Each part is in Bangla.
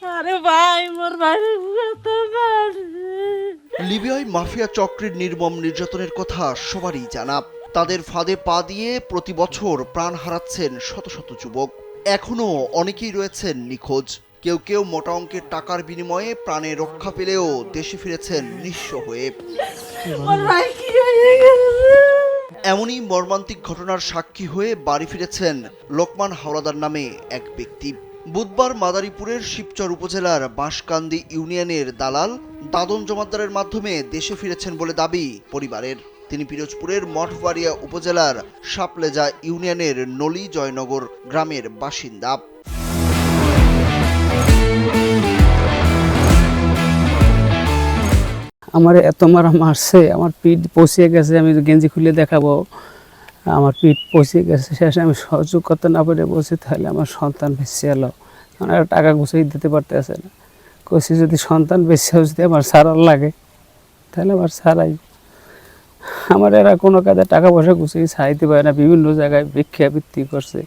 আরে ভাই মোর ভাই তো লিবিয়ায় মাফিয়া চক্রের নির্মম নির্যাতনের কথা সবারই জানা। তাদের ফাঁদে পা দিয়ে প্রতি বছর প্রাণ হারাচ্ছেন শত শত যুবক। এখনো অনেকেই রয়েছেন নিখোঁজ। কেউ কেউ মোটা অঙ্কের টাকার বিনিময়ে প্রাণে রক্ষা পেলেও দেশে ফিরেছেন নিঃস্ব হয়ে। মোর ভাই কি হয়ে গেছে? এমনই মর্মান্তিক ঘটনার সাক্ষী হয়ে বাড়ি ফিরেছেন লোকমান হাওলাদার নামে এক ব্যক্তি। বুধবার মাদারীপুরের শিবচর উপজেলার বাঁশকান্দি ইউনিয়নের দালাল দাদন জমাদ্দারের মাধ্যমে দেশে ফিরেছেন বলে দাবি পরিবারের। তিনি পিরোজপুরের মঠবাড়িয়া উপজেলার সাপলেজা ইউনিয়নের নলি জয়নগর গ্রামের বাসিন্দা। আমার এত মারা মারছে, আমার পিঠ পচিয়ে গেছে। আমি গেঞ্জি খুলে দেখাবো, আমার পিঠ পচিয়ে গেছে। শেষে আমি সহযোগ করতে না পেরে বলছি তাহলে আমার সন্তান বেঁচে এলো। আমার টাকা গুছিয়ে দিতে পারতেছে না। কইছি যদি সন্তান বেঁচে যদি আমার ছাড়ার লাগে তাহলে আমার ছাড়াই। আমার এরা কোনো কাজে টাকা পয়সা গুছিয়ে ছাড়াইতে পারে না। বিভিন্ন জায়গায় ভিক্ষাবৃত্তি করছে,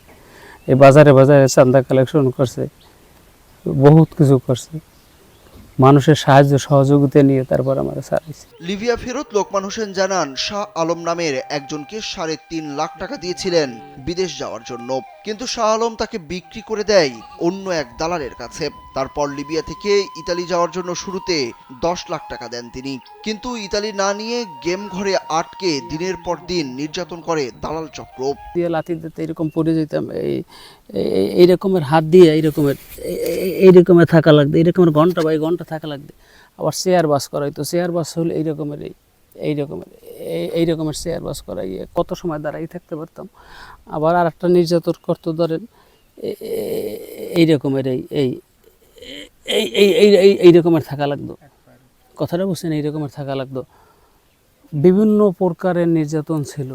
এই বাজারে বাজারে চাঁদা কালেকশন করছে, বহুত কিছু করছে। মানুষের সাহায্য সহযোগিতা নিয়ে তারপর আমার ছাড়াইছে। লিবিয়া ফেরত লোকমান হোসেন জানান শাহ আলম নামের একজনকে 3.5 লাখ টাকা দিয়েছিলেন বিদেশ যাওয়ার জন্য, কিন্তু শাহ আলম তাকে বিক্রি করে দেয় অন্য এক দালালের কাছে। তারপর লিবিয়া থেকে ইতালি যাওয়ার জন্য শুরুতে 10 লাখ টাকা দেন তিনি, কিন্তু ইতালি না নিয়ে গেম ঘরে আটকে দিনের পর দিন নির্যাতন করে দালাল চক্র। দিয়ে লাথি দিতে এরকম পড়ে যেতাম, এই রকমের হাত দিয়ে এইরকমের থাকা লাগতো, এইরকমের ঘন্টা বাই ঘন্টা থাকা লাগতো। আবার চেয়ার বাস করাইতো, চেয়ার বাস হলে এইরকমের চেয়ার বাস করাইয়ে কত সময় দাঁড়াই থাকতে পারতাম। আবার আর একটা নির্যাতন করতো, ধরেন এইরকমের এইরকমের থাকা লাগতো। কথাটা বুঝছেন, এইরকমের থাকা লাগতো। বিভিন্ন প্রকারের নির্যাতন ছিল।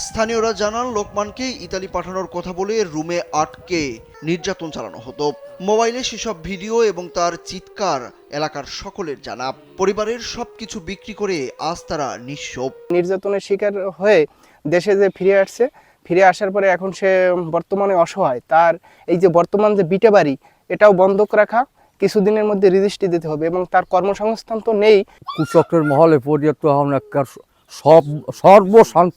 স্থানীয়রা জানান লোকমানকে ইতালি পাঠানোর কথা বলে রুমে আটকে নির্যাতন চালানো হতো। মোবাইলে সেসব ভিডিও এবং তার চিৎকার এলাকার সকলের জানা। পরিবারের সবকিছু বিক্রি করে আজ তারা নিঃস্ব। নির্যাতনের শিকার হয়ে দেশে যে ফিরে আসছে, ফিরে আসার পরে এখন সে বর্তমানে অসহায়। তার এই যে বর্তমান যে বিটে বাড়ি, এটাও বন্ধক রাখা, কিছুদিনের মধ্যে রেজিস্ট্রি দিতে হবে এবং তার কর্মসংস্থান তো নেই। কুচক্রের মহলে পরিণত হন একটা সর্বশান্ত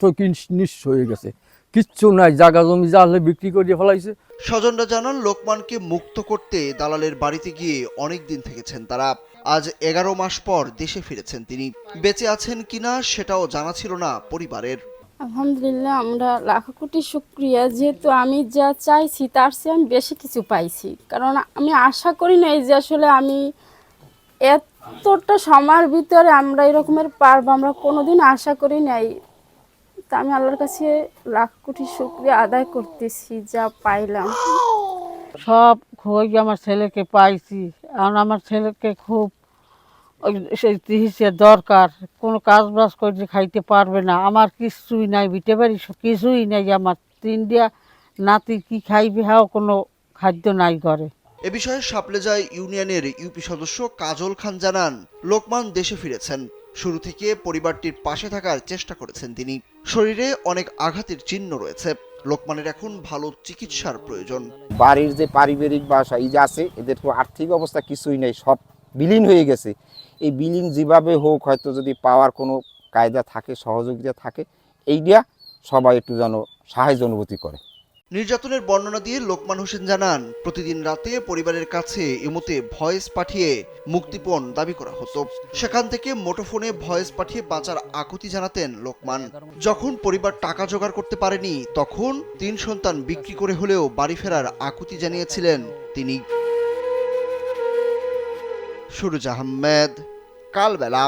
নিঃস্ব হয়ে গেছে। কিচ্ছু নাই, জায়গা জমি যা হলে বিক্রি করে ফেলাইছে। স্বজনরা জানান লোকমানকে মুক্ত করতে দালালের বাড়িতে গিয়ে অনেক দিন থেকেছেন তারা। আজ 11 মাস পর দেশে ফিরেছেন তিনি। বেঁচে আছেন কিনা সেটাও জানা ছিল না পরিবারের। আলহামদুলিল্লাহ, আমরা লাখ কোটি শুক্রিয়া, যেহেতু আমি যা চাইছি তার চেয়ে আমি বেশি কিছু পাইছি। কারণ আমি আশা করি নাই যে আসলে আমি এতটা সময়ের ভিতরে আমরা এরকমের পারবো, আমরা কোনোদিন আশা করি নাই। তা আমি আল্লাহর কাছে লাখ কোটি শুক্রিয়া আদায় করতেছি যা পাইলাম। সব খোঁজ আমার ছেলেকে পাইছি। এখন আমার ছেলেকে খুব সেই চিকিৎসার দরকার। কোনো কাজ বাজ করে খাইতে পারবে না। আমার কিছুই নাই, বিটে বাড়ি কিছুই নাই। আমার 3টা নাতি কি খাইবে, হাও কোনো খাদ্য নাই ঘরে। এ বিষয়ে সাপলেজা ইউনিয়নের ইউপি সদস্য কাজল খান জানান লোকমান দেশে ফিরেছেন। শুরু থেকে পরিবারটির পাশে থাকার চেষ্টা করেছেন তিনি। শরীরে অনেক আঘাতের চিহ্ন রয়েছে। লোকমানের এখন ভালো চিকিৎসার প্রয়োজন। বাড়ির যে পারিবারিক বাসা এই যে আছে, এদের তো আর্থিক অবস্থা কিছুই নেই, সব বিলীন হয়ে গেছে। এই বিলীন যেভাবে হোক, হয়তো যদি পাওয়ার কোনো কায়দা থাকে, সহযোগিতা থাকে, এইটা সবাই একটু যেন সাহায্য অনুভূতি করে। নির্যাতনের বর্ণনা দিয়ে লোকমান হোসেন জানান প্রতিদিন রাতে পরিবারের কাছে ইমোতে ভয়েস পাঠিয়ে মুক্তিপণ দাবি করা হতো। সেখান থেকে মুঠোফোনে ভয়েস পাঠিয়ে বাঁচার আকুতি জানাতেন লোকমান। যখন পরিবার টাকা জোগাড় করতে পারেনি তখন 3 সন্তান বিক্রি করে হলেও বাড়ি ফেরার আকুতি জানিয়েছিলেন তিনি। সুরুজ আহমেদ, কালবেলা।